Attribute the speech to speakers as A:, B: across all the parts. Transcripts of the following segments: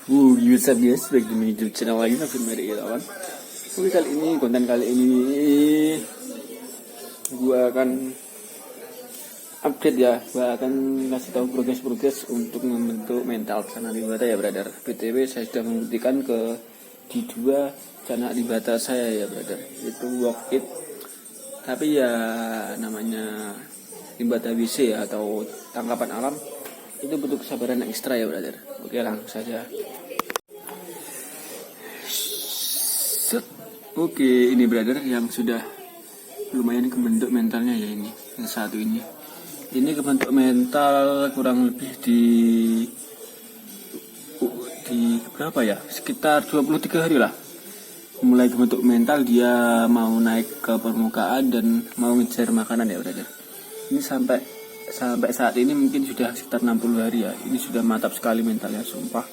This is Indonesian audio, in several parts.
A: What's up guys, back to my YouTube channel lagi Nafin Mary Irawan. Oke, konten kali ini gue akan update ya. Gue akan kasih tahu progres untuk membentuk mental Cana Libata ya brother. BTW saya sudah membuktikan di 2 Cana Libata saya ya brother. Itu work it. Tapi ya namanya Libata WC ya, atau tangkapan alam, itu butuh kesabaran yang ekstra ya brother. Oke, langsung saja. Oke, ini brother yang sudah lumayan kebentuk mentalnya ya, ini yang satu ini kebentuk mental kurang lebih di berapa ya, sekitar 23 hari lah mulai kebentuk mental. Dia mau naik ke permukaan dan mau ngejar makanan ya brother. Ini sampai saat ini mungkin sudah sekitar 60 hari ya. Ini sudah mantap sekali mentalnya, sumpah.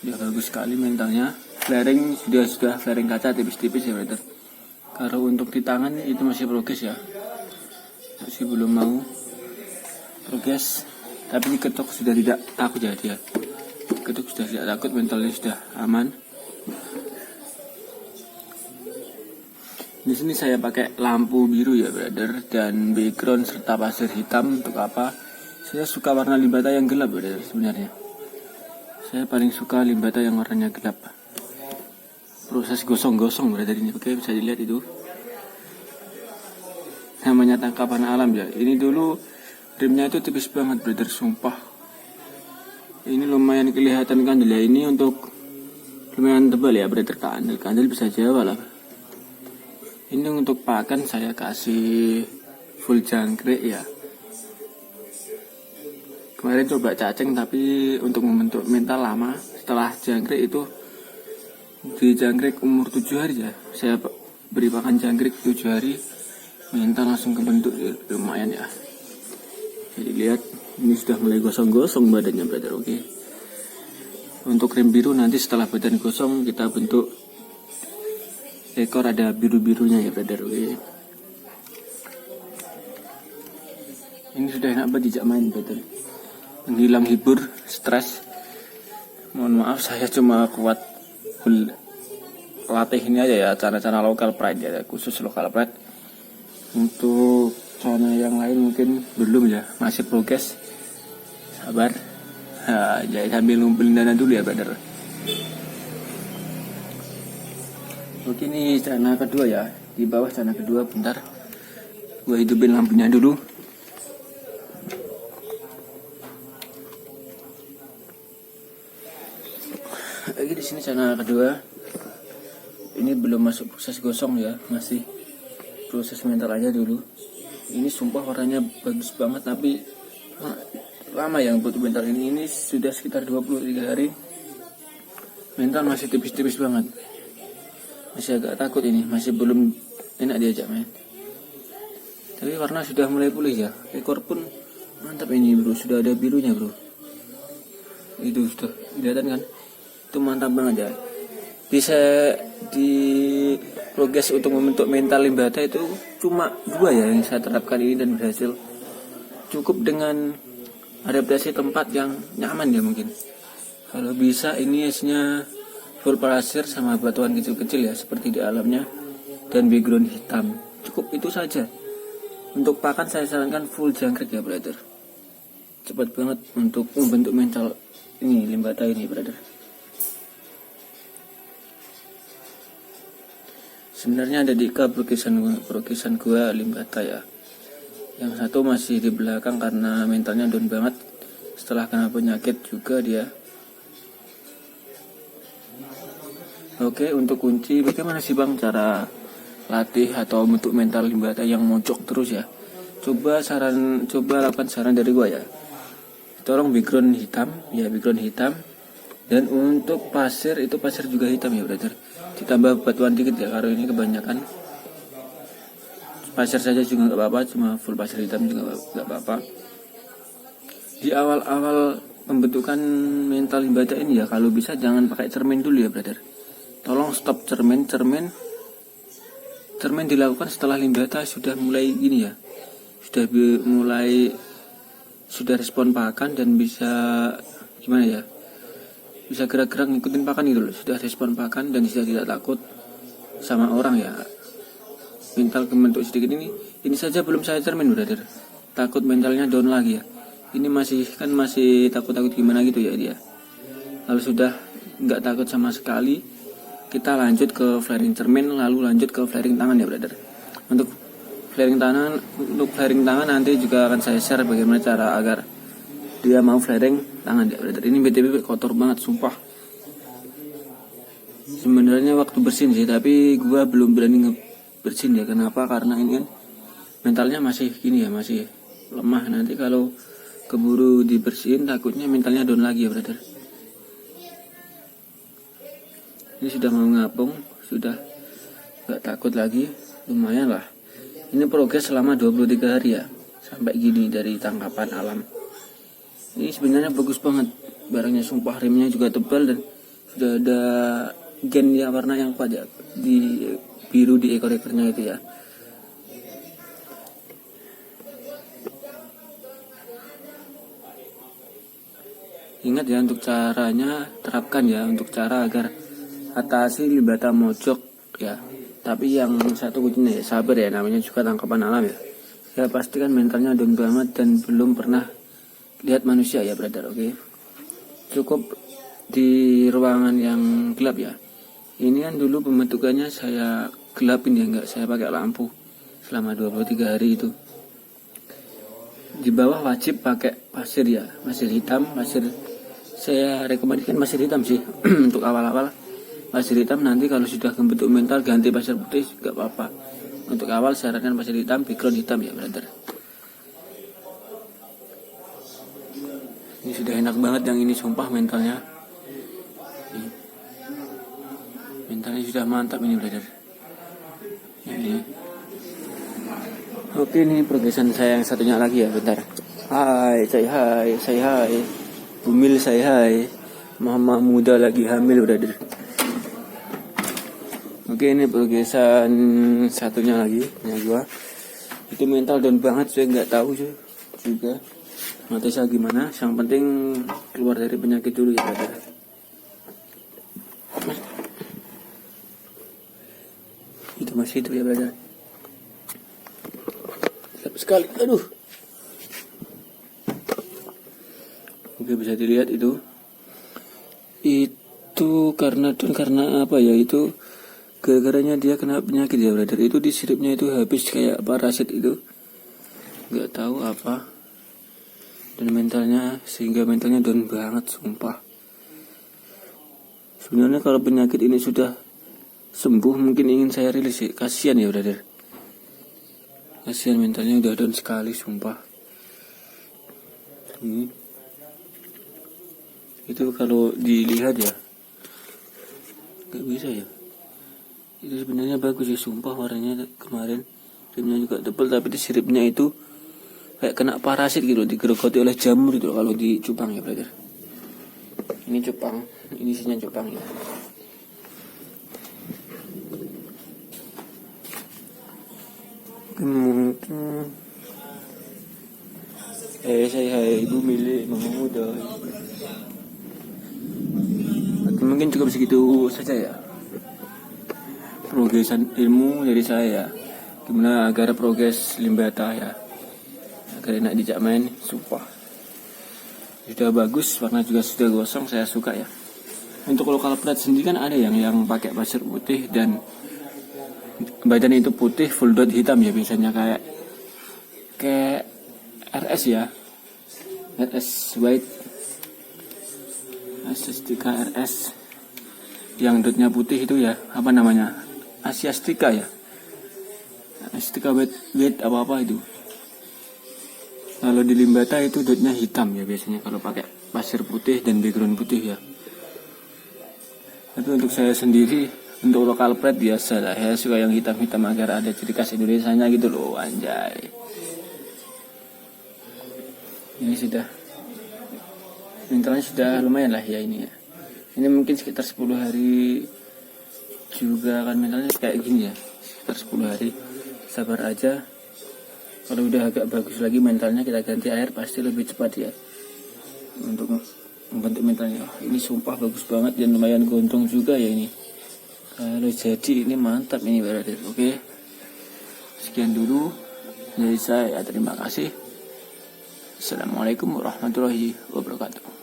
A: Ya bagus sekali mentalnya. Flaring sudah flaring kaca tipis-tipis ya brother. Kalau untuk di tangan itu masih progres ya, masih belum mau progres. Tapi diketuk sudah tidak takut ya dia. Diketuk sudah tidak takut, mentalnya sudah aman. Di sini saya pakai lampu biru ya brother, dan background serta pasir hitam. Untuk apa? Saya suka warna Libata yang gelap brother sebenarnya. Saya paling suka Libata yang warnanya gelap. Proses gosong-gosong brother ini. Oke, bisa dilihat itu. Namanya tangkapan alam ya. Ini dulu rimnya itu tipis banget brother, sumpah. Ini lumayan kelihatan kandel ya. Ini untuk lumayan tebal ya brother, kandel bisa Jawa lah. Ini untuk pakan saya kasih full jangkrik ya. Kemarin coba cacing, tapi untuk membentuk mental lama. Setelah jangkrik itu, di jangkrik umur 7 hari ya, saya beri pakan jangkrik 7 hari, mental langsung kebentuk ya, lumayan ya. Jadi lihat, ini sudah mulai gosong-gosong badannya brother. Oke. Untuk rim biru nanti setelah badan gosong kita bentuk ekor ada biru-birunya ya brother. Oke. Ini sudah enak banget dijak main brother. Menghilang hibur, stres. Mohon maaf saya cuma kuat latih ini aja ya, cara-cara lokal pride ya, khusus lokal pride. Untuk cara yang lain mungkin belum ya, masih progres. Sabar. Jadi sambil ngumpulin dana dulu ya brother. Oke, ini cana kedua ya, di bawah cana kedua. Bentar, gua hidupin lampunya dulu. Lagi di sini cana kedua. Ini belum masuk proses gosong ya, masih proses mental aja dulu. Ini sumpah warnanya bagus banget, tapi lama ya untuk mental ini. Ini sudah sekitar 23 hari. Mental masih tipis-tipis banget. Masih agak takut ini, masih belum enak diajak main. Tapi warna sudah mulai pulih ya. Ekor pun mantap ini bro, sudah ada birunya bro. Itu sudah kelihatan kan? Itu mantap banget ya. Bisa di progres untuk membentuk mental Libata itu cuma 2 ya yang saya terapkan ini dan berhasil. Cukup dengan adaptasi tempat yang nyaman ya mungkin. Kalau bisa ini isinya full pasir sama batuan kecil-kecil ya, seperti di alamnya, dan background hitam. Cukup itu saja. Untuk pakan saya sarankan full jangkrik ya brother. Cepat banget untuk membentuk mental ini Libata ini brother. Sebenarnya ada di progresan gua Libata ya. Yang satu masih di belakang karena mentalnya down banget setelah kena penyakit juga dia. Oke, untuk kunci bagaimana sih bang cara latih atau bentuk mental Libata yang mojok terus ya? Coba lakukan saran dari gua ya. Tolong background hitam ya, background hitam. Dan untuk pasir itu pasir juga hitam ya brother. Ditambah batuan dikit ya, kalau ini kebanyakan. Pasir saja juga nggak apa-apa, cuma full pasir hitam juga nggak apa-apa. Di awal-awal pembentukan mental Libata ini ya, kalau bisa jangan pakai cermin dulu ya brother. Tolong stop cermin dilakukan setelah Libata sudah mulai gini ya, sudah mulai sudah respon pakan dan bisa gimana ya, bisa gerak-gerak ngikutin pakan gitu loh. Sudah respon pakan dan sudah tidak takut sama orang ya. Mental kebentuk sedikit ini saja belum saya cermin brother, takut mentalnya down lagi ya. Ini masih takut-takut gimana gitu ya dia. Kalau sudah nggak takut sama sekali, kita lanjut ke flaring cermin, lalu lanjut ke flaring tangan ya brother. Untuk flaring tangan nanti juga akan saya share bagaimana cara agar dia mau flaring tangan ya brother. Ini BTW kotor banget sumpah. Sebenarnya waktu bersin sih, tapi gua belum berani ngebersin ya. Kenapa? Karena ini kan mentalnya masih gini ya, masih lemah. Nanti kalau keburu dibersihin takutnya mentalnya down lagi ya brother. Ini sudah mau ngapung, sudah gak takut lagi, lumayan lah. Ini progres selama 23 hari ya, sampai gini dari tangkapan alam. Ini sebenarnya bagus banget barangnya, sumpah. Remnya juga tebal dan sudah ada gen ya, warna yang kuat ya, di biru di ekor-ekornya itu ya. Ingat ya untuk caranya, terapkan ya untuk cara agar atasi limbata mojok ya. Tapi yang satu kuncinya ya sabar ya, namanya juga tangkapan alam ya. Ya pasti kan mentalnya down banget dan belum pernah lihat manusia ya brother. Oke. Cukup di ruangan yang gelap ya. Ini kan dulu pembentukannya saya gelapin ya, nggak saya pakai lampu selama 23 hari itu. Di bawah wajib pakai pasir ya, pasir hitam, pasir saya rekomendasikan pasir hitam sih untuk awal-awal. Pasir hitam, nanti kalau sudah membentuk mental ganti pasir putih gak apa-apa. Untuk awal sarankan pasir hitam, background hitam ya brother. Ini sudah enak banget yang ini sumpah mentalnya. Mentalnya sudah mantap ini brother. Ini. Oke, ini progresan saya yang satunya lagi ya bentar. Hai, say hai. Bumil say hai. Mama muda lagi hamil brother. Oke, ini progresan satunya lagi punya gua. Itu mental down banget, saya nggak tahu juga nanti saya gimana. Yang penting keluar dari penyakit dulu ya brother. Itu masih itu ya brother. Gelap sekali, aduh. Oke, bisa dilihat itu karena apa ya, itu gara-garanya dia kena penyakit ya brother. Itu di siripnya itu habis kayak parasit itu, nggak tahu apa, dan sehingga mentalnya down banget sumpah. Sebenarnya kalau penyakit ini sudah sembuh mungkin ingin saya rilis sih, kasihan ya brother, kasihan mentalnya udah down sekali sumpah. Ini itu kalau dilihat ya nggak bisa ya. Itu sebenarnya bagus ya sumpah, warnanya kemarin remnya juga tebal, tapi di siripnya itu kayak kena parasit gitu, digerogoti oleh jamur itu kalau di cupang ya brother. Ini cupang, ini isinya cupang ya. Mungkin saya ibu milik mama muda. Mungkin cukup segitu saja ya progresan ilmu dari saya, gimana agar progres limbata ya, agar enak dijak main. Sumpah sudah bagus, warna juga sudah gosong, saya suka ya. Untuk lokal plat sendiri kan ada yang pakai pasir putih dan badan itu putih full dot hitam ya, biasanya kayak RS ya, RS white, Asiastica RS yang dotnya putih itu ya, apa namanya, Asiastica ya, Asiastica white apa itu. Kalau di limbata itu dotnya hitam ya biasanya kalau pakai pasir putih dan background putih ya. Tapi untuk saya sendiri, untuk lokal plat biasa lah, saya suka yang hitam-hitam agar ada ciri khas Indonesianya gitu loh, anjay. Ini sudah mentalnya sudah lumayan lah ya ini ya. Ini mungkin sekitar 10 hari juga kan mentalnya kayak gini ya, sekitar 10 hari. Sabar aja, Kalau udah agak bagus lagi mentalnya, kita ganti air pasti lebih cepat ya untuk membentuk mentalnya. Ini sumpah bagus banget dan lumayan gondrong juga ya ini. Kalau jadi ini mantap ini berarti. Oke, sekian dulu dari saya, terima kasih. Assalamualaikum warahmatullahi wabarakatuh.